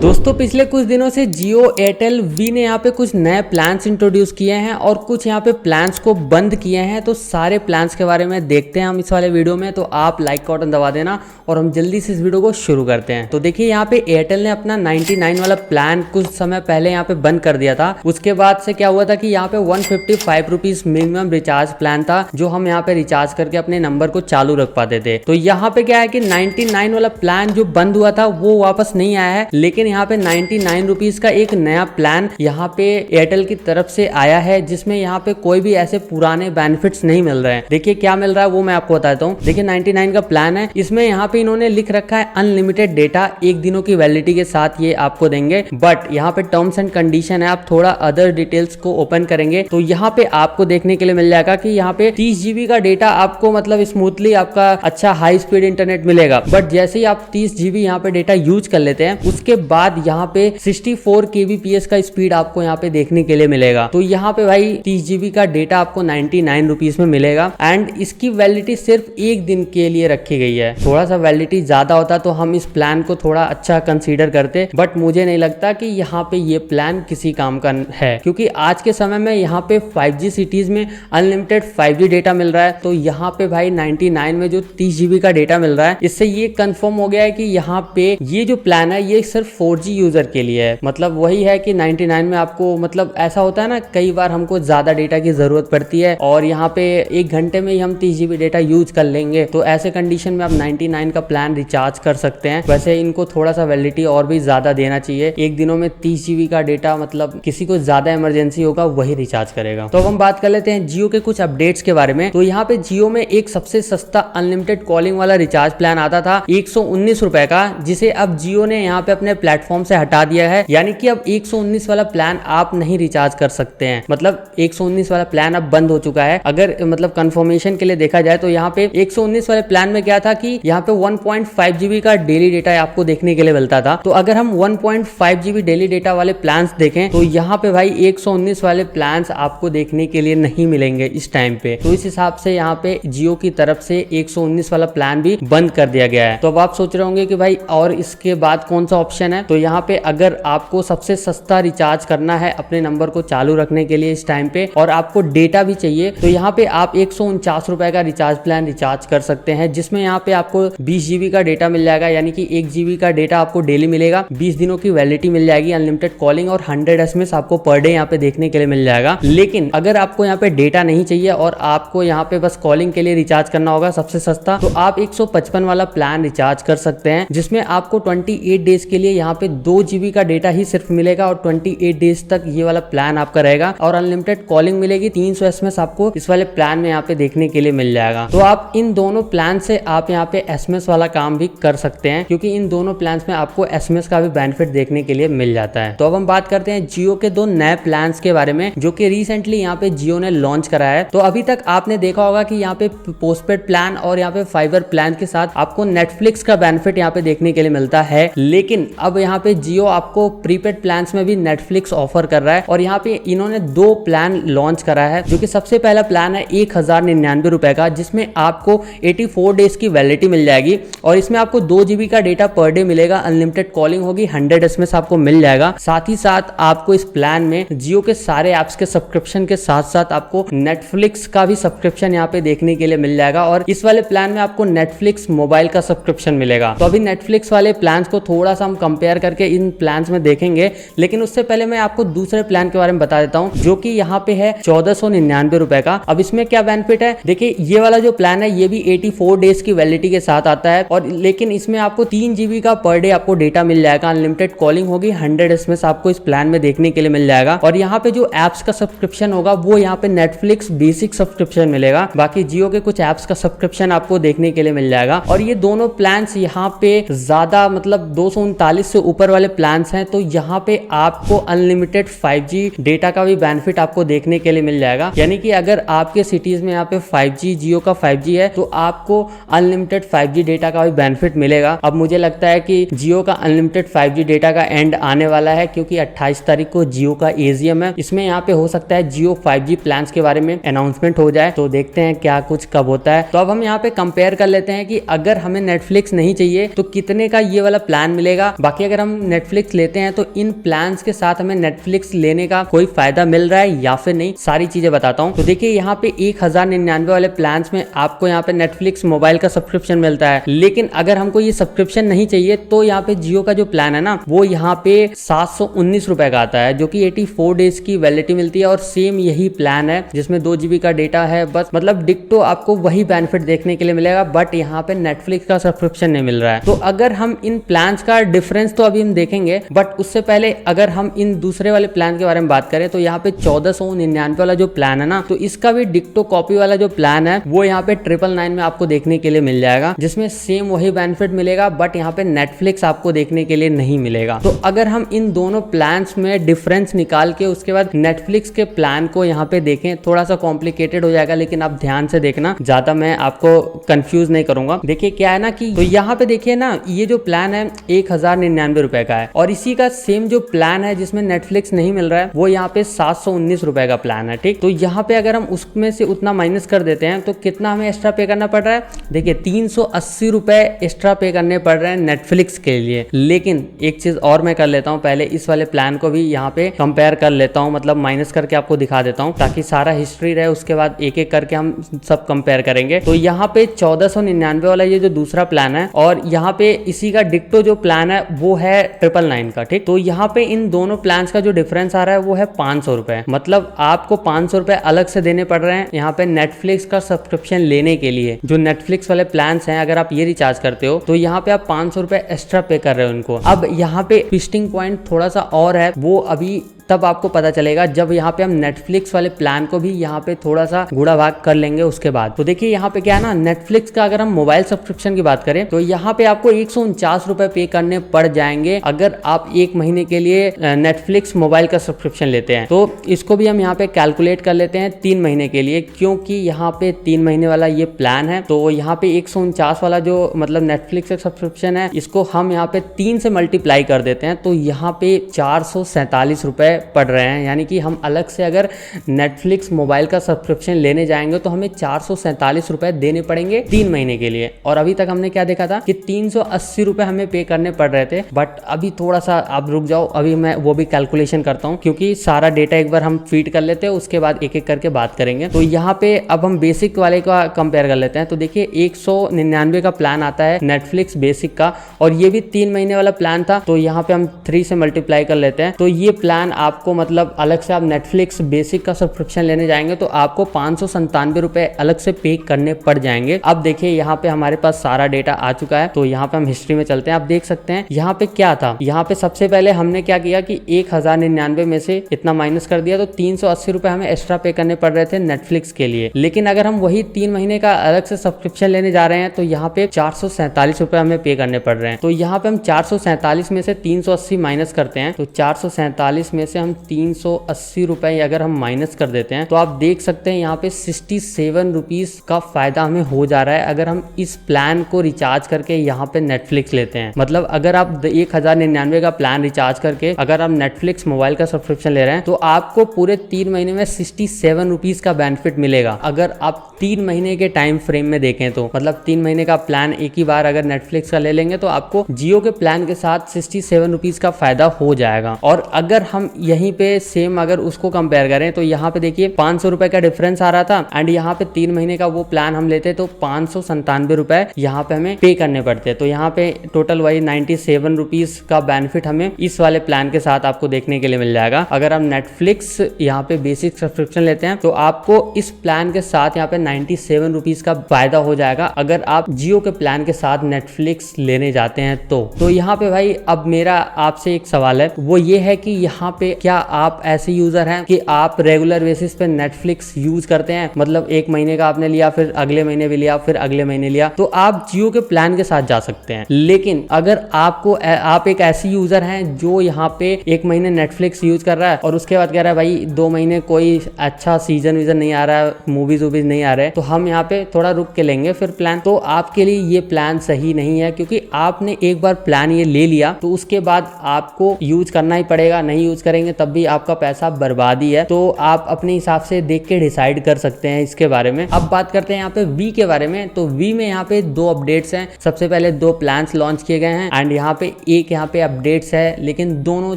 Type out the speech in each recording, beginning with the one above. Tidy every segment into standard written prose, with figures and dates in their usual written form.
दोस्तों पिछले कुछ दिनों से जियो एयरटेल वी ने यहाँ पे कुछ नए प्लान्स इंट्रोड्यूस किए हैं और कुछ यहाँ पे प्लान्स को बंद किए हैं। तो सारे प्लान्स के बारे में देखते हैं हम इस वाले वीडियो में। तो आप लाइक का बटन दबा देना और हम जल्दी से इस वीडियो को शुरू करते हैं। तो देखिए यहाँ पे एयरटेल ने अपना 99 वाला प्लान कुछ समय पहले यहाँ पे बंद कर दिया था। उसके बाद से क्या हुआ था कि यहाँ पे 155 रुपीज मिनिमम रिचार्ज प्लान था जो हम यहाँ पे रिचार्ज करके अपने नंबर को चालू रख पाते थे। तो यहाँ पे क्या है कि 99 वाला प्लान जो बंद हुआ था वो वापस नहीं आया है, लेकिन यहाँ पे 99 रुपीज का एक नया प्लान यहाँ पे एयरटेल की तरफ से आया है जिसमें यहाँ पे कोई भी ऐसे पुराने बेनिफिट्स नहीं मिल रहे हैं। देखिए क्या मिल रहा है वो मैं आपको बताता हूँ। देखिए 99 का प्लान है, इसमें यहाँ पे इन्होंने लिख रखा है अनलिमिटेड डेटा 1 दिनों की वैलिडिटी के साथ ये आपको देंगे। बट यहाँ पे टर्म्स एंड कंडीशन है, आप थोड़ा अदर डिटेल्स को ओपन करेंगे तो यहाँ पे आपको देखने के लिए मिल जाएगा कि यहाँ पे 30 GB का डेटा आपको मतलब स्मूथली आपका अच्छा हाई स्पीड इंटरनेट मिलेगा। बट जैसे ही आप 30 GB यहाँ पे डेटा यूज कर लेते हैं उसके बाद यहाँ पे 64 kbps का स्पीड आपको यहाँ पे देखने के लिए मिलेगा। तो यहाँ पे भाई 30 GB का डेटा आपको 99 रुपीज में मिलेगा एंड इसकी वैलिडिटी सिर्फ 1 दिन के लिए रखी गई है। थोड़ा सा वैलिडिटी ज्यादा होता तो हम इस प्लान को थोड़ा अच्छा कंसीडर करते, बट मुझे नहीं लगता कि यहाँ पे ये प्लान किसी काम का है, क्योंकि आज के समय में यहाँ पे 5G सिटीज में अनलिमिटेड 5G डेटा मिल रहा है। तो यहाँ पे भाई 99 में जो 30 GB का डेटा मिल रहा है, इससे ये कंफर्म हो गया है कि यहाँ पे ये जो प्लान है ये सिर्फ 4G यूजर के लिए है। मतलब वही है कि 99 में आपको मतलब ऐसा होता है ना, कई बार हमको ज्यादा डेटा की जरूरत पड़ती है और यहाँ पे 1 घंटे में ही हम 30 GB डेटा यूज कर लेंगे। तो ऐसे कंडीशन में आप 99 का प्लान रिचार्ज कर सकते हैं। वैसे इनको थोड़ा सा वैलिडिटी और भी ज्यादा देना चाहिए। 1 दिनों में 30 GB का डेटा मतलब किसी को ज्यादा इमरजेंसी होगा वही रिचार्ज करेगा। तो अब हम बात कर लेते हैं जियो के कुछ अपडेट्स के बारे में। तो यहाँ पे जियो में एक सबसे सस्ता अनलिमिटेड कॉलिंग वाला रिचार्ज प्लान आता था 119 रुपए का, जिसे अब जियो ने यहाँ पे अपने प्लेटफॉर्म से हटा दिया है। यानी कि अब 119 वाला प्लान आप नहीं रिचार्ज कर सकते हैं। मतलब 119 वाला प्लान अब बंद हो चुका है। अगर मतलब कंफर्मेशन के लिए देखा जाए तो यहाँ पे 119 वाले प्लान में क्या था कि यहाँ पे 1.5 GB का डेली डेटा आपको देखने के लिए मिलता था। तो अगर हम 1.5 GB डेली डेटा वाले प्लान्स देखें तो यहाँ पे भाई 119 वाले प्लान्स आपको देखने के लिए नहीं मिलेंगे इस टाइम पे। तो इस हिसाब से यहाँ पे जियो की तरफ से 119 वाला प्लान भी बंद कर दिया गया है। तो अब आप सोच रहे होंगे कि भाई और इसके बाद कौन सा ऑप्शन है। तो यहाँ पे अगर आपको सबसे सस्ता रिचार्ज करना है अपने नंबर को चालू रखने के लिए इस टाइम पे और आपको डेटा भी चाहिए, तो यहाँ पे आप 149 रुपए का रिचार्ज प्लान रिचार्ज कर सकते हैं, जिसमें यहाँ पे आपको 20 GB का डेटा मिल जाएगा। यानी कि 1 GB का डेटा आपको डेली मिलेगा, 20 दिनों की वैलिडिटी मिल जाएगी, अनलिमिटेड कॉलिंग और 100 SMS आपको पर डे यहाँ पे देखने के लिए मिल जाएगा। लेकिन अगर आपको यहाँ पे डेटा नहीं चाहिए और आपको यहाँ पे बस कॉलिंग के लिए रिचार्ज करना होगा सबसे सस्ता, तो आप 155 वाला प्लान रिचार्ज कर सकते हैं, जिसमें आपको 28 डेज के लिए यहाँ पे 2 GB का डेटा ही सिर्फ मिलेगा और 28 डेज तक ये वाला प्लान आपका रहेगा और अनलिमिटेड कॉलिंग मिलेगी। 300 SMS आपको इस वाले प्लान में यहाँ पे देखने के लिए मिल जाएगा। तो आप इन दोनों प्लान से आप यहाँ पे SMS वाला काम भी कर सकते हैं, क्योंकि इन दोनों प्लान में आपको SMS का भी बेनिफिट देखने के लिए मिल जाता है। तो अब हम बात करते हैं जियो के 2 नए प्लान के बारे में जो कि रिसेंटली यहाँ पे जियो ने लॉन्च कराया है। तो अभी तक आपने देखा होगा कि यहाँ पे पोस्टपेड प्लान और यहाँ पे फाइबर प्लान के साथ आपको नेटफ्लिक्स का बेनिफिट यहाँ पे देखने के लिए मिलता है। लेकिन अब यहाँ पे जियो आपको प्रीपेड प्लान में भी नेटफ्लिक्स ऑफर कर रहा है और यहाँ पे इन्होंने 2 प्लान लॉन्च करा है। जो कि सबसे पहला प्लान है 1099 रुपए का, जिसमें आपको 84 डेज की वैलिडिटी मिल जाएगी और इसमें आपको 2 GB का डेटा पर डे मिलेगा, अनलिमिटेड कॉलिंग होगी, 100 SMS आपको मिल जाएगा। साथ ही साथ आपको इस प्लान में जियो के सारे एप्स के सब्सक्रिप्शन के साथ साथ आपको नेटफ्लिक्स का भी सब्सक्रिप्शन यहाँ पे देखने के लिए मिल जाएगा और इस वाले प्लान में आपको नेटफ्लिक्स मोबाइल का सब्सक्रिप्शन मिलेगा। तो अभी नेटफ्लिक्स वाले प्लान्स को थोड़ा सा हम कंपेयर करके इन प्लान्स में देखेंगे, लेकिन उससे पहले मैं आपको दूसरे प्लान के बारे में बता देता हूँ जो कि यहाँ पे है 1499 रुपए का। अब इसमें क्या बेनिफिट है, देखिए ये वाला जो प्लान है ये भी 84 डेज की वैलिडिटी के साथ आता है और लेकिन इसमें आपको 3 GB का पर डे आपको डेटा मिल जाएगा, अनलिमिटेड कॉलिंग होगी, 100 SMS आपको इस प्लान में देखने के लिए मिल जाएगा और यहाँ पे जो एप्स का सब्सक्रिप्शन होगा वो यहाँ पे नेटफ्लिक्स बेसिक सब्सक्रिप्शन मिलेगा। बाकी जियो के कुछ एप्स का सब्सक्रिप्शन आपको देखने के लिए मिल जाएगा और ये दोनों प्लान यहाँ पे ज्यादा मतलब 239 से ऊपर वाले प्लान हैं। तो यहाँ पे आपको अनलिमिटेड 5G डेटा का भी बेनिफिट आपको देखने के लिए मिल जाएगा। यानी कि अगर आपके सिटीज में यहाँ पे 5G जियो का 5G है तो आपको अनलिमिटेड 5G डेटा का भी बेनिफिट मिलेगा। अब मुझे लगता है कि जियो का अनलिमिटेड 5G डेटा का एंड आने वाला है, क्योंकि 28 तारीख को जियो का AGM है। इसमें यहाँ पे हो सकता है जियो 5G प्लान के बारे में अनाउंसमेंट हो जाए, तो देखते हैं क्या कुछ कब होता है। तो अब हम यहाँ पे कंपेयर कर लेते हैं कि अगर हमें नेटफ्लिक्स नहीं चाहिए तो कितने का ये वाला प्लान मिलेगा। बाकी अगर हम नेटफ्लिक्स लेते हैं तो इन प्लान्स के साथ हमें नेटफ्लिक्स लेने का कोई फायदा मिल रहा है या फिर नहीं, सारी चीजें बताता हूँ। तो देखिए यहाँ पे 1099 वाले प्लान्स में आपको यहाँ पे नेटफ्लिक्स मोबाइल का सब्सक्रिप्शन मिलता है, लेकिन अगर हमको ये सब्सक्रिप्शन नहीं चाहिए तो यहाँ पे जियो का जो प्लान है ना वो यहाँ पे 719 रुपए का आता है, जो कि 84 डेज की वैलिडिटी मिलती है। और सेम यही प्लान है जिसमें 2 GB का डेटा है, बस मतलब डिक्टो आपको वही बेनिफिट देखने के लिए मिलेगा, बट यहाँ पे नेटफ्लिक्स का सब्सक्रिप्शन नहीं मिल रहा है। तो अगर हम इन प्लान्स का डिफरेंस तो अभी हम देखेंगे, बट उससे पहले अगर हम इन दूसरे वाले प्लान के बारे में बात करें तो यहाँ पे 1499 वाला जो प्लान है ना, तो इसका भी डिक्टो कॉपी वाला जो प्लान है वो यहाँ पे 999 में आपको देखने के लिए मिल जाएगा, जिसमें सेम वही बेनिफिट मिलेगा, बट यहाँ पे नेटफ्लिक्स आपको देखने के लिए नहीं मिलेगा। तो अगर हम इन दोनों प्लान्स में डिफरेंस निकाल के उसके बाद नेटफ्लिक्स के प्लान को यहाँ पे देखें, थोड़ा सा कॉम्प्लिकेटेड हो जाएगा, लेकिन आप ध्यान से देखना, ज्यादा मैं आपको कंफ्यूज नहीं करूंगा। देखिए क्या है ना कि तो यहाँ पे देखिए ना, ये जो प्लान है 1099 रुपए का है, और इसी का सेम जो प्लान है जिसमें नेटफ्लिक्स नहीं मिल रहा है वो यहाँ पे 719 रुपए का प्लान है। ठीक, तो यहाँ पे अगर हम उसमें से उतना माइनस कर देते हैं तो कितना हमें एक्स्ट्रा पे करना पड़ रहा है, देखिए 380 रुपए एक्स्ट्रा पे करने पड़ रहे हैं नेटफ्लिक्स के लिए। लेकिन एक चीज और मैं कर लेता हूँ, पहले इस वाले प्लान को भी यहाँ पे कंपेयर कर लेता हूँ, मतलब माइनस करके आपको दिखा देता हूँ ताकि सारा हिस्ट्री रहे, उसके बाद एक एक करके हम सब कंपेयर करेंगे। तो यहाँ पे 1499 वाला ये जो दूसरा प्लान है, और यहाँ पे इसी का डिक्टो जो प्लान है वो है 999 का। ठीक, तो यहाँ पे इन दोनों प्लान का जो डिफरेंस आ रहा है वो है 500 रुपए, मतलब आपको 500 रुपए अलग से देने पड़ रहे हैं यहाँ पे नेटफ्लिक्स का सब्सक्रिप्शन लेने के लिए। जो नेटफ्लिक्स वाले प्लान्स हैं, अगर आप ये रिचार्ज करते हो तो यहाँ पे आप 500 रुपए एक्स्ट्रा पे कर रहे हो उनको। अब यहाँ पे ट्विस्टिंग पॉइंट थोड़ा सा और है, वो अभी तब आपको पता चलेगा जब यहाँ पे हम नेटफ्लिक्स वाले प्लान को भी यहाँ पे थोड़ा सा गुड़ा भाग कर लेंगे उसके बाद। तो देखिए यहाँ पे क्या है ना, नेटफ्लिक्स का अगर हम मोबाइल सब्सक्रिप्शन की बात करें तो यहाँ पे आपको 149 रुपए पे करने पड़ जाएंगे अगर आप 1 महीने के लिए नेटफ्लिक्स मोबाइल का सब्सक्रिप्शन लेते हैं। तो इसको भी हम यहाँ पे कैलकुलेट कर लेते हैं 3 महीने के लिए, क्योंकि यहाँ पे 3 महीने वाला ये प्लान है। तो यहाँ पे 149 वाला जो मतलब नेटफ्लिक्स का सब्सक्रिप्शन है, इसको हम यहाँ पे 3 से मल्टीप्लाई कर देते हैं, तो यहाँ पे 447 रुपए पड़ रहे हैं। यानी कि हम अलग से अगर नेटफ्लिक्स मोबाइल का सब्सक्रिप्शन लेने जाएंगे तो हमें 447 रुपए देने पड़ेंगे 3 महीने के लिए। और अभी तक हमने क्या देखा था कि 380 रुपए हमें पे करने पड़ रहे थे, बट अभी थोड़ा सा आप रुक जाओ, अभी मैं वो भी कैलकुलेशन करता हूँ, क्योंकि सारा डेटा एक बार हम फीड कर लेते हैं, उसके बाद एक एक करके बात करेंगे। तो यहाँ पे अब हम बेसिक वाले का कंपेयर कर लेते हैं। तो देखिए 199 का प्लान आता है नेटफ्लिक्स बेसिक का, और ये भी 3 महीने वाला प्लान था, तो यहाँ पे हम 3 से मल्टीप्लाई कर लेते हैं। तो ये प्लान आपको मतलब अलग से आप नेटफ्लिक्स बेसिक का सब्सक्रिप्शन लेने जाएंगे तो आपको 597 रुपए अलग से पे करने पड़ जाएंगे। अब देखिए यहाँ पे हमारे पास सारा डेटा आ चुका है, तो यहाँ पे हम हिस्ट्री में चलते हैं। आप देख सकते हैं यहाँ पे क्या था, यहाँ पे सबसे पहले हमने क्या किया कि 1099 में से इतना माइनस कर दिया, तो 380 रुपए हमें एक्स्ट्रा पे करने पड़ रहे थे नेटफ्लिक्स के लिए। लेकिन अगर हम वही 3 महीने का अलग से सब्सक्रिप्शन लेने जा रहे हैं तो यहाँ पे 447 रुपए हमें पे करने पड़ रहे हैं। तो यहाँ पे हम 447 में से 380 माइनस करते हैं, तो 447 में से हम 380 रुपए अगर हम माइनस कर देते हैं तो आप देख सकते हैं यहाँ पे 67 रुपीज का फायदा हमें हो जा रहा है अगर हम इस प्लान को रिचार्ज करके यहाँ पे नेटफ्लिक्स लेते हैं। मतलब अगर आप 1099 का प्लान रिचार्ज करके अगर आप नेटफ्लिक्स मोबाइल का सब्सक्रिप्शन ले रहे हैं तो आपको पूरे 3 महीने में 67 रुपीज का बेनिफिट मिलेगा। अगर आप 3 महीने के टाइम फ्रेम में देखें तो मतलब 3 महीने का प्लान एक ही बार अगर नेटफ्लिक्स का ले लेंगे तो आपको जियो के प्लान के साथ 67 रुपीज का फायदा हो जाएगा। और अगर हम यहीं पे सेम अगर उसको कंपेयर करें तो यहाँ पे देखिए 500 रुपए का डिफरेंस आ रहा था, एंड यहाँ पे 3 महीने का वो प्लान हम लेते तो 597 रुपए यहाँ पे हमें पे करने पड़ते। तो यहाँ पे टोटल वही 97 रुपीज का बेनिफिट हमें इस वाले प्लान के साथ आपको देखने के लिए मिल जाएगा। अगर आप नेटफ्लिक्स यहाँ पे बेसिक सब्सक्रिप्शन लेते हैं तो आपको इस प्लान के साथ यहाँ पे 97 रुपीज का फायदा हो जाएगा अगर आप जियो के प्लान के साथ नेटफ्लिक्स लेने जाते हैं तो यहाँ पे भाई अब मेरा आपसे एक सवाल है, वो ये है कि यहाँ पे क्या आप ऐसे यूजर हैं कि आप रेगुलर बेसिस पे नेटफ्लिक्स यूज करते हैं, मतलब 1 महीने का आपने लिया, फिर अगले महीने भी लिया, फिर अगले महीने लिया, तो आप जियो के प्लान के साथ जा सकते हैं। लेकिन अगर आप एक ऐसी यूजर हैं जो यहाँ पे 1 महीने नेटफ्लिक्स यूज कर रहा है और उसके बाद कह रहा है भाई 2 महीने कोई अच्छा सीजन वीजन नहीं आ रहा है, मूवीज वूवीज नहीं आ रहे, तो हम यहाँ पे थोड़ा रुक के लेंगे फिर प्लान, तो आपके लिए ये प्लान सही नहीं है, क्योंकि आपने एक बार प्लान ये ले लिया तो उसके बाद आपको यूज करना ही पड़ेगा, नहीं यूज करेंगे तब भी आपका पैसा बर्बाद ही है। तो आप अपने हिसाब से देख के डिसाइड कर सकते हैं इसके बारे में। अब बात करते हैं यहाँ पे वी के बारे में। तो वी में यहाँ पे 2 अपडेट्स हैं। सबसे पहले 2 प्लान्स लॉन्च किए गए हैं एंड यहाँ पे एक यहाँ पे अपडेट्स है, लेकिन दोनों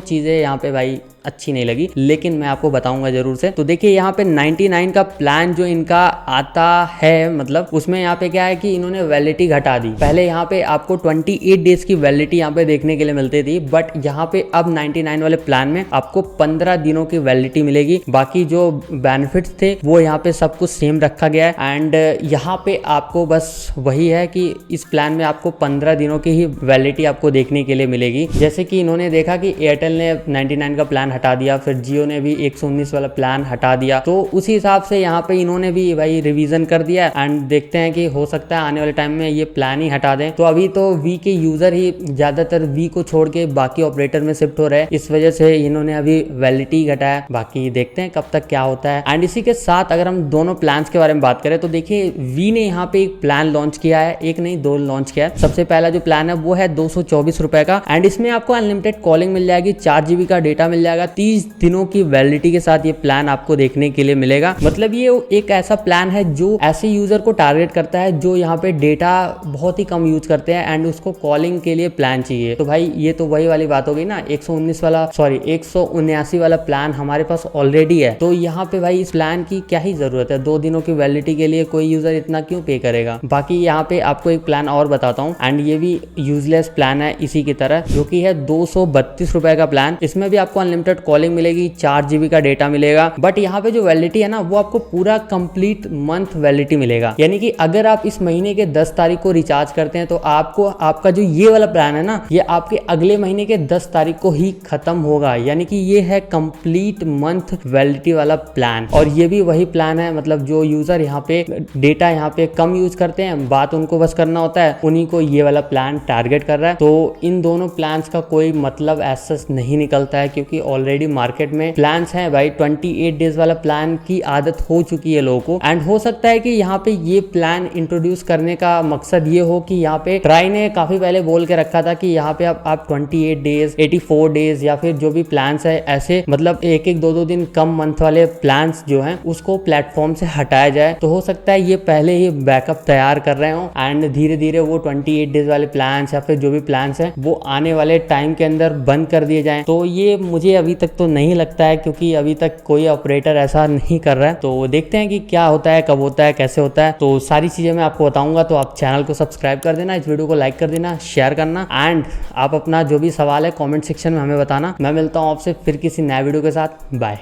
चीजें यहाँ पे भाई अच्छी नहीं लगी, लेकिन मैं आपको बताऊंगा जरूर से। तो देखिए यहाँ पे 99 का प्लान जो इनका आता है, मतलब उसमें यहाँ पे क्या है कि इन्होंने वैलिडिटी घटा दी। पहले यहाँ पे आपको 28 डेज की वैलिडिटी यहाँ पे देखने के लिए मिलती थी, बट यहाँ पे अब 99 वाले प्लान में आपको 15 दिनों की वैलिडिटी मिलेगी। बाकी जो बेनिफिट्स थे वो यहाँ पे सब कुछ सेम रखा गया है एंड यहाँ पे आपको बस वही है कि इस प्लान में आपको 15 दिनों की ही वैलिडिटी आपको देखने के लिए मिलेगी। जैसे कि इन्होंने देखा कि एयरटेल ने 99 का प्लान हटा दिया, फिर जियो ने भी 119 वाला प्लान हटा दिया, तो उसी हिसाब से यहाँ पे इन्होंने भी भाई रिवीजन कर दिया एंड देखते हैं कि हो सकता है आने वाले टाइम में ये प्लान ही हटा दें। तो अभी तो वी के यूजर ही ज्यादातर वी को छोड़ के बाकी ऑपरेटर में शिफ्ट हो रहे हैं, इस वजह से इन्होंने अभी वैलिडिटी घटाया। बाकी देखते हैं कब तक क्या होता है। एंड इसी के साथ अगर हम दोनों प्लान के बारे में बात करें तो देखिए वी ने यहाँ पे एक प्लान लॉन्च किया है, एक नहीं 2 लॉन्च किया है। सबसे पहला जो प्लान है वो है 224 रुपए का एंड इसमें आपको अनलिमिटेड कॉलिंग मिल जाएगी, 4 GB का डेटा मिल जाएगा, 30 दिनों की वैलिडिटी के साथ ये प्लान आपको देखने के लिए मिलेगा। मतलब ये एक ऐसा प्लान है जो ऐसे यूजर को टारगेट करता है जो यहाँ पे डेटा बहुत ही कम यूज करते हैं एंड उसको कॉलिंग के लिए प्लान चाहिए। तो भाई ये तो वही वाली बात हो गई ना, 179 वाला प्लान हमारे पास ऑलरेडी है, तो यहाँ पे भाई इस प्लान की क्या ही जरूरत है। 2 दिनों की वैलिडिटी के लिए कोई यूजर इतना क्यों पे करेगा। बाकी यहाँ पे आपको एक प्लान और बताता हूँ एंड ये भी यूजलेस प्लान है इसी की तरह, जो कि है 232 रुपए का प्लान। इसमें भी आपको अनलिमिटेड कॉलिंग मिलेगी, 4 GB का डेटा मिलेगा, बट यहाँ पे जो वैलिडिटी है ना वो आपको पूरा कंप्लीट मंथ वैलिडिटी मिलेगा। यानी कि अगर आप इस महीने के 10 तारीख को रिचार्ज करते हैं तो आपको आपका जो ये वाला प्लान है ना ये आपके अगले महीने के 10 तारीख को ही खत्म होगा। यानी कि ये है कंप्लीट मंथ वैलिडिटी वाला प्लान। और ये भी वही प्लान है, मतलब जो यूजर यहाँ पे डेटा यहाँ पे कम यूज करते हैं, बात उनको बस करना होता है, उन्हीं को ये वाला प्लान टारगेट कर रहा है। तो इन दोनों प्लान्स का कोई मतलब ऐसा नहीं निकलता है, क्योंकि ऑलरेडी मार्केट में प्लान्स हैं भाई। 28 डेज वाला प्लान की आदत हो चुकी है लोगों को एंड हो सकता है कि यहाँ पे ये प्लान इंट्रोड्यूस करने का मकसद ये हो कि यहाँ पे ट्राई ने काफी पहले बोल के रखा था कि यहाँ पे आप 28 डेज 84 डेज या फिर जो भी प्लान्स है ऐसे, मतलब 1-1 2-2 दिन कम मंथ वाले प्लान्स जो हैं उसको प्लेटफॉर्म से हटाया जाए। तो हो सकता है ये पहले ही बैकअप तैयार कर रहे हो एंड धीरे धीरे वो 28 डेज वाले प्लान्स या फिर जो भी प्लान्स हैं वो आने वाले टाइम के अंदर बंद कर दिए जाएं। तो ये मुझे अभी तक तो नहीं लगता है, क्योंकि अभी तक कोई ऑपरेटर ऐसा नहीं कर रहा है। तो देखते हैं कि क्या होता है, कब होता है, कैसे होता है। तो सारी चीजें मैं आपको बताऊंगा। तो आप चैनल को सब्सक्राइब कर देना, इस वीडियो को लाइक कर देना, शेयर करना एंड आप अपना जो भी सवाल है कमेंट सेक्शन में हमें बताना। मैं मिलता हूँ आपसे फिर किसी नए वीडियो के साथ। बाय।